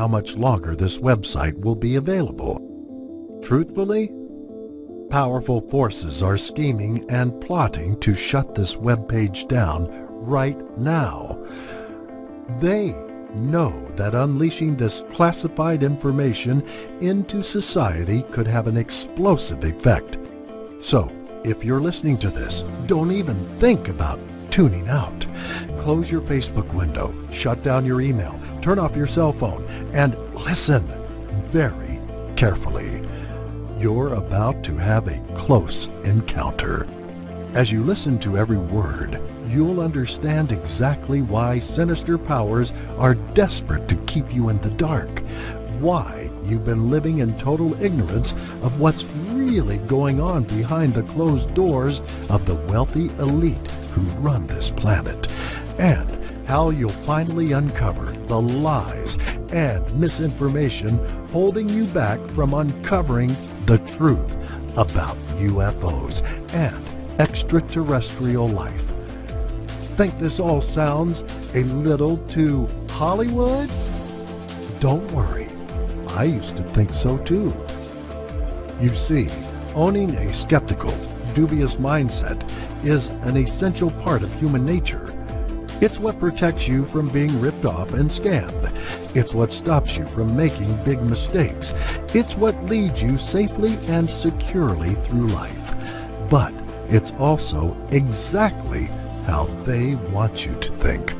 how much longer this website will be available. Truthfully, powerful forces are scheming and plotting to shut this webpage down right now. They know that unleashing this classified information into society could have an explosive effect. So, if you're listening to this, don't even think about tuning out. Close your Facebook window, shut down your email, turn off your cell phone, and listen very carefully. You're about to have a close encounter. As you listen to every word, you'll understand exactly why sinister powers are desperate to keep you in the dark, why you've been living in total ignorance of what's really going on behind the closed doors of the wealthy elite who run this planet, and how you'll finally uncover the lies and misinformation holding you back from uncovering the truth about UFOs and extraterrestrial life. Think this all sounds a little too Hollywood? Don't worry, I used to think so too. You see, owning a skeptical, dubious mindset is an essential part of human nature. It's what protects you from being ripped off and scammed. It's what stops you from making big mistakes. It's what leads you safely and securely through life. But it's also exactly how they want you to think.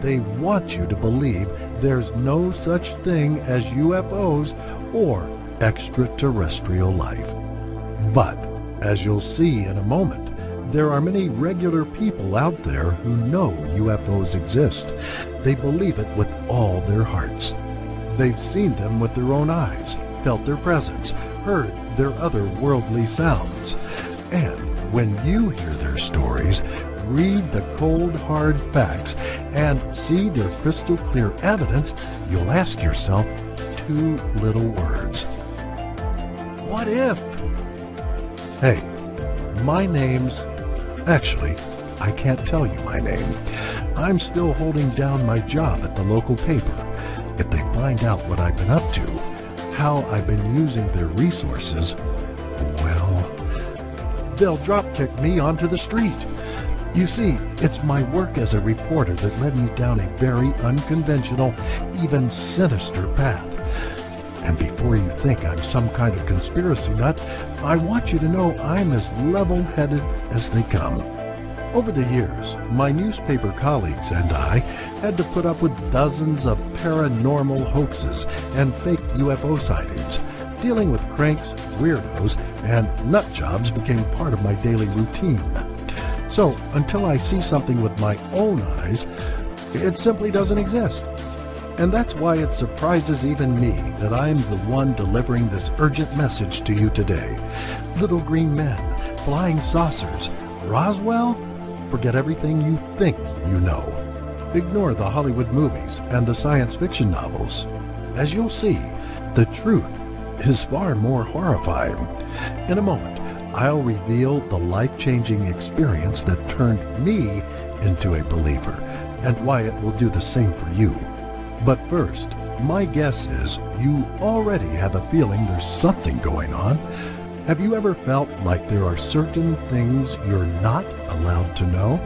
They want you to believe there's no such thing as UFOs or extraterrestrial life. But, as you'll see in a moment, there are many regular people out there who know UFOs exist. They believe it with all their hearts. They've seen them with their own eyes, felt their presence, heard their otherworldly sounds. And when you hear their stories, read the cold, hard facts, and see their crystal clear evidence, you'll ask yourself two little words. What if? Hey, my name's... Actually, I can't tell you my name. I'm still holding down my job at the local paper. If they find out what I've been up to, how I've been using their resources, well, they'll drop-kick me onto the street. You see, it's my work as a reporter that led me down a very unconventional, even sinister path. And before you think I'm some kind of conspiracy nut, I want you to know I'm as level-headed as they come. Over the years, my newspaper colleagues and I had to put up with dozens of paranormal hoaxes and fake UFO sightings. Dealing with cranks, weirdos, and nut jobs became part of my daily routine. So, until I see something with my own eyes, it simply doesn't exist. And that's why it surprises even me that I'm the one delivering this urgent message to you today. Little green men, flying saucers, Roswell? Forget everything you think you know. Ignore the Hollywood movies and the science fiction novels. As you'll see, the truth is far more horrifying. In a moment, I'll reveal the life-changing experience that turned me into a believer and why it will do the same for you. But first, my guess is you already have a feeling there's something going on. Have you ever felt like there are certain things you're not allowed to know?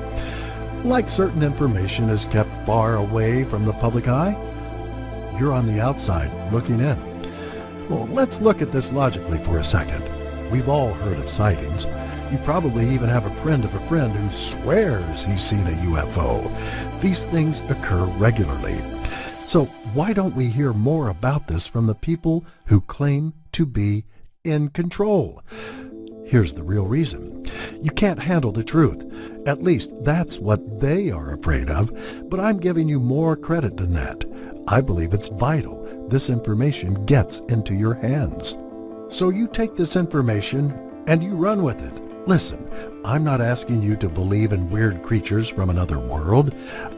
Like certain information is kept far away from the public eye? You're on the outside looking in. Well, let's look at this logically for a second. We've all heard of sightings. You probably even have a friend of a friend who swears he's seen a UFO. These things occur regularly. So why don't we hear more about this from the people who claim to be in control? Here's the real reason. You can't handle the truth. At least that's what they are afraid of, but I'm giving you more credit than that. I believe it's vital this information gets into your hands. So you take this information and you run with it. Listen, I'm not asking you to believe in weird creatures from another world.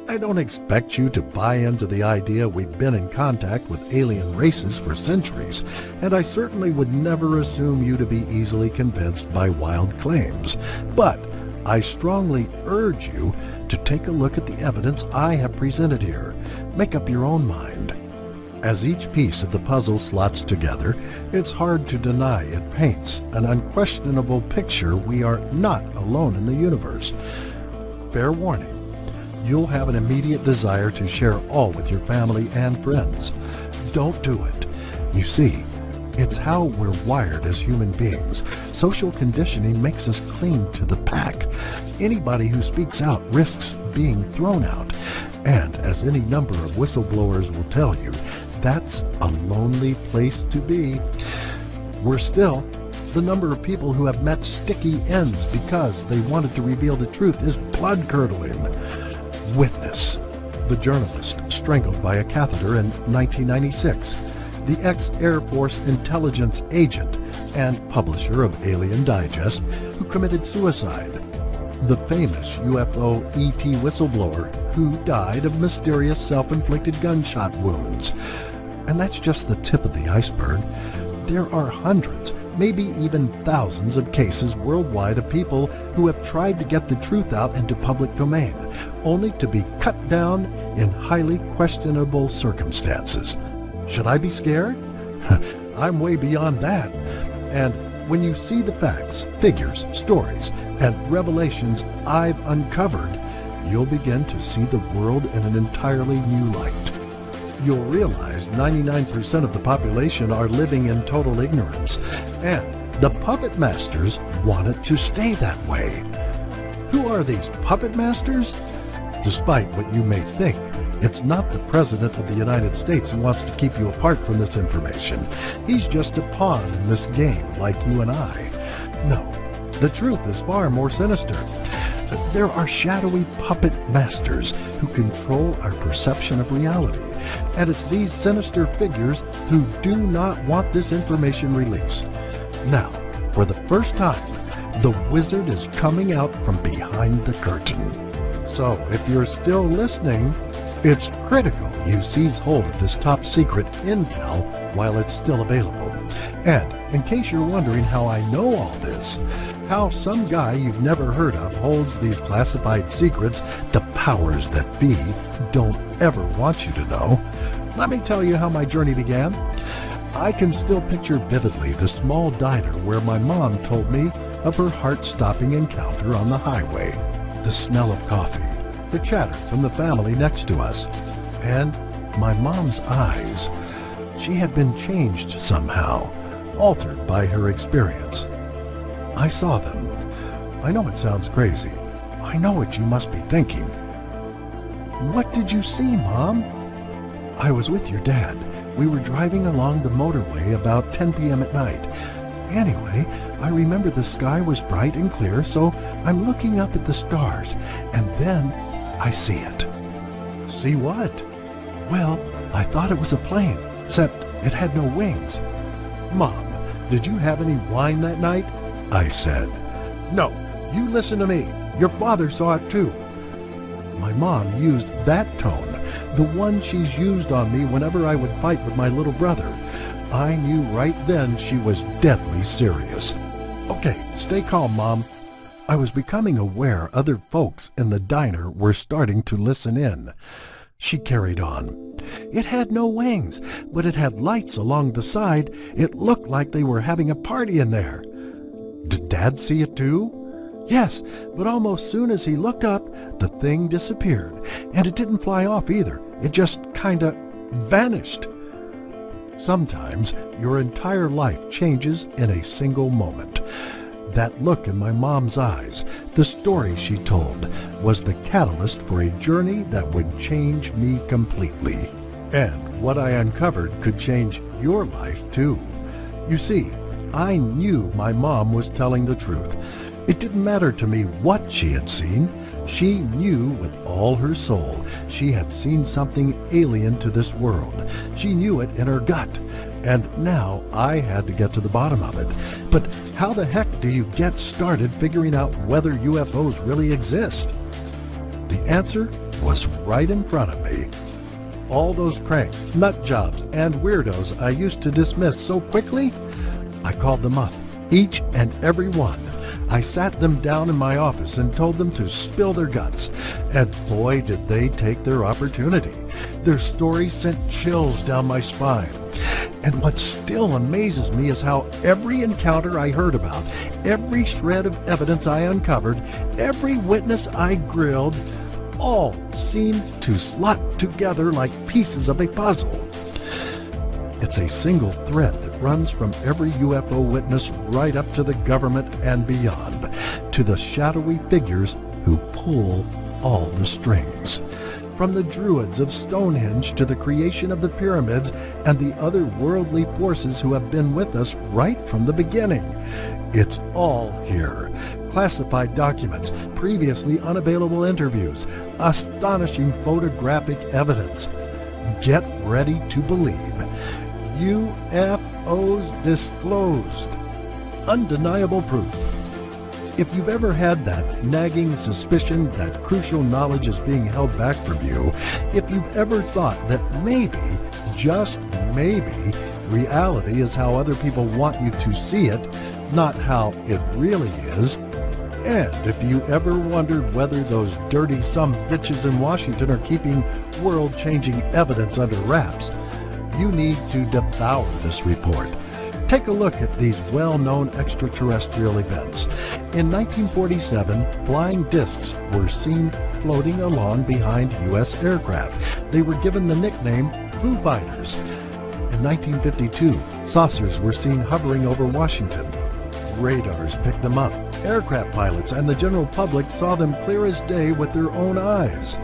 I don't expect you to buy into the idea we've been in contact with alien races for centuries, and I certainly would never assume you to be easily convinced by wild claims. But I strongly urge you to take a look at the evidence I have presented here. Make up your own mind. As each piece of the puzzle slots together, it's hard to deny it paints an unquestionable picture we are not alone in the universe. Fair warning, you'll have an immediate desire to share all with your family and friends. Don't do it. You see, it's how we're wired as human beings. Social conditioning makes us cling to the pack. Anybody who speaks out risks being thrown out. And as any number of whistleblowers will tell you, that's a lonely place to be. Worse still, the number of people who have met sticky ends because they wanted to reveal the truth is blood-curdling. Witness: the journalist strangled by a catheter in 1996. The ex-Air Force intelligence agent and publisher of Alien Digest who committed suicide. The famous UFO ET whistleblower who died of mysterious self-inflicted gunshot wounds. And that's just the tip of the iceberg. There are hundreds, maybe even thousands of cases worldwide of people who have tried to get the truth out into public domain, only to be cut down in highly questionable circumstances. Should I be scared? I'm way beyond that. And when you see the facts, figures, stories, and revelations I've uncovered, you'll begin to see the world in an entirely new light. You'll realize 99% of the population are living in total ignorance, and the puppet masters want it to stay that way. Who are these puppet masters? Despite what you may think, it's not the President of the United States who wants to keep you apart from this information. He's just a pawn in this game, like you and I. No, the truth is far more sinister. There are shadowy puppet masters who control our perception of reality, and it's these sinister figures who do not want this information released. Now, for the first time, the wizard is coming out from behind the curtain. So, if you're still listening, it's critical you seize hold of this top secret intel while it's still available. And in case you're wondering how I know all this, how some guy you've never heard of holds these classified secrets the powers that be don't ever want you to know, let me tell you how my journey began. I can still picture vividly the small diner where my mom told me of her heart-stopping encounter on the highway. The smell of coffee, the chatter from the family next to us, and my mom's eyes. She had been changed somehow, altered by her experience. I saw them. I know it sounds crazy. I know what you must be thinking. What did you see, Mom? I was with your dad. We were driving along the motorway about 10 p.m. at night. Anyway, I remember the sky was bright and clear, so I'm looking up at the stars, and then I see it. See what? Well, I thought it was a plane, except it had no wings. Mom, did you have any wine that night? I said. No, you listen to me. Your father saw it too. My mom used that tone, the one she's used on me whenever I would fight with my little brother. I knew right then she was deadly serious. Okay, stay calm, Mom. I was becoming aware other folks in the diner were starting to listen in. She carried on. It had no wings, but it had lights along the side. It looked like they were having a party in there. Did Dad see it too? Yes, but almost soon as he looked up, the thing disappeared. And it didn't fly off either. It just kinda vanished. Sometimes your entire life changes in a single moment. That look in my mom's eyes, the story she told, was the catalyst for a journey that would change me completely. And what I uncovered could change your life too. You see, I knew my mom was telling the truth. It didn't matter to me what she had seen. She knew with all her soul she had seen something alien to this world. She knew it in her gut. And now I had to get to the bottom of it. But how the heck do you get started figuring out whether UFOs really exist? The answer was right in front of me. All those cranks, nut jobs, and weirdos I used to dismiss so quickly, I called them up, each and every one. I sat them down in my office and told them to spill their guts. And boy, did they take their opportunity. Their stories sent chills down my spine. And what still amazes me is how every encounter I heard about, every shred of evidence I uncovered, every witness I grilled, all seemed to slot together like pieces of a puzzle. It's a single thread that runs from every UFO witness right up to the government and beyond, to the shadowy figures who pull all the strings. From the Druids of Stonehenge to the creation of the pyramids and the other worldly forces who have been with us right from the beginning. It's all here. Classified documents, previously unavailable interviews, astonishing photographic evidence. Get ready to believe. UFOs disclosed. Undeniable proof. If you've ever had that nagging suspicion that crucial knowledge is being held back from you, if you've ever thought that maybe, just maybe, reality is how other people want you to see it, not how it really is, and if you ever wondered whether those dirty sumbitches in Washington are keeping world-changing evidence under wraps, you need to devour this report. Take a look at these well-known extraterrestrial events. In 1947, flying discs were seen floating along behind U.S. aircraft. They were given the nickname Foo Fighters. In 1952, saucers were seen hovering over Washington. Radars picked them up. Aircraft pilots and the general public saw them clear as day with their own eyes.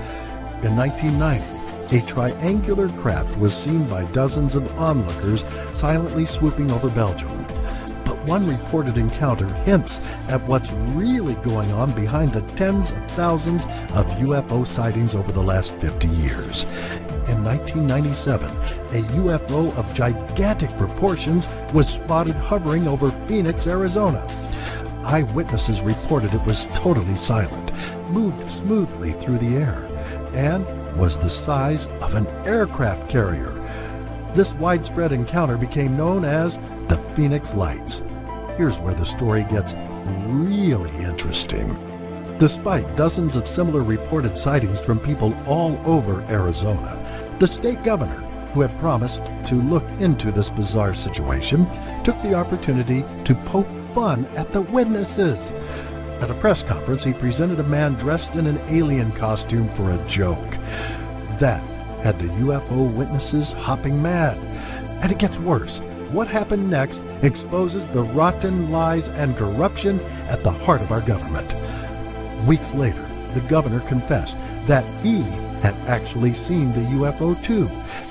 In 1990, a triangular craft was seen by dozens of onlookers silently swooping over Belgium. But one reported encounter hints at what's really going on behind the tens of thousands of UFO sightings over the last 50 years. In 1997, a UFO of gigantic proportions was spotted hovering over Phoenix, Arizona. Eyewitnesses reported it was totally silent, moved smoothly through the air, and was the size of an aircraft carrier. This widespread encounter became known as the Phoenix Lights. Here's where the story gets really interesting. Despite dozens of similar reported sightings from people all over Arizona, the state governor, who had promised to look into this bizarre situation, took the opportunity to poke fun at the witnesses. At a press conference, he presented a man dressed in an alien costume for a joke. That had the UFO witnesses hopping mad. And it gets worse. What happened next exposes the rotten lies and corruption at the heart of our government. Weeks later, the governor confessed that he had actually seen the UFO too,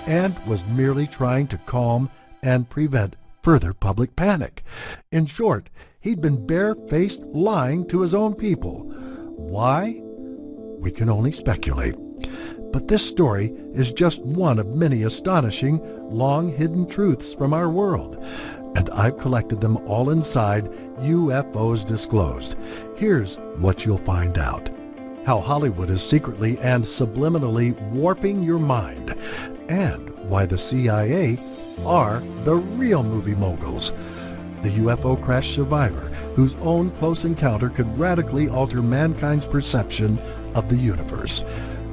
and was merely trying to calm and prevent further public panic. In short, he'd been barefaced lying to his own people. Why? We can only speculate. But this story is just one of many astonishing, long-hidden truths from our world. And I've collected them all inside UFOs Disclosed. Here's what you'll find out. How Hollywood is secretly and subliminally warping your mind. And why the CIA are the real movie moguls. The UFO crash survivor whose own close encounter could radically alter mankind's perception of the universe.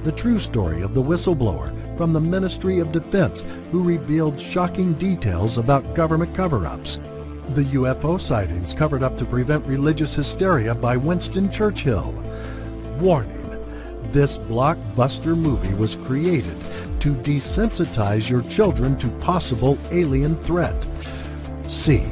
The true story of the whistleblower from the Ministry of Defense who revealed shocking details about government cover-ups. The UFO sightings covered up to prevent religious hysteria by Winston Churchill. Warning: this blockbuster movie was created to desensitize your children to possible alien threat. See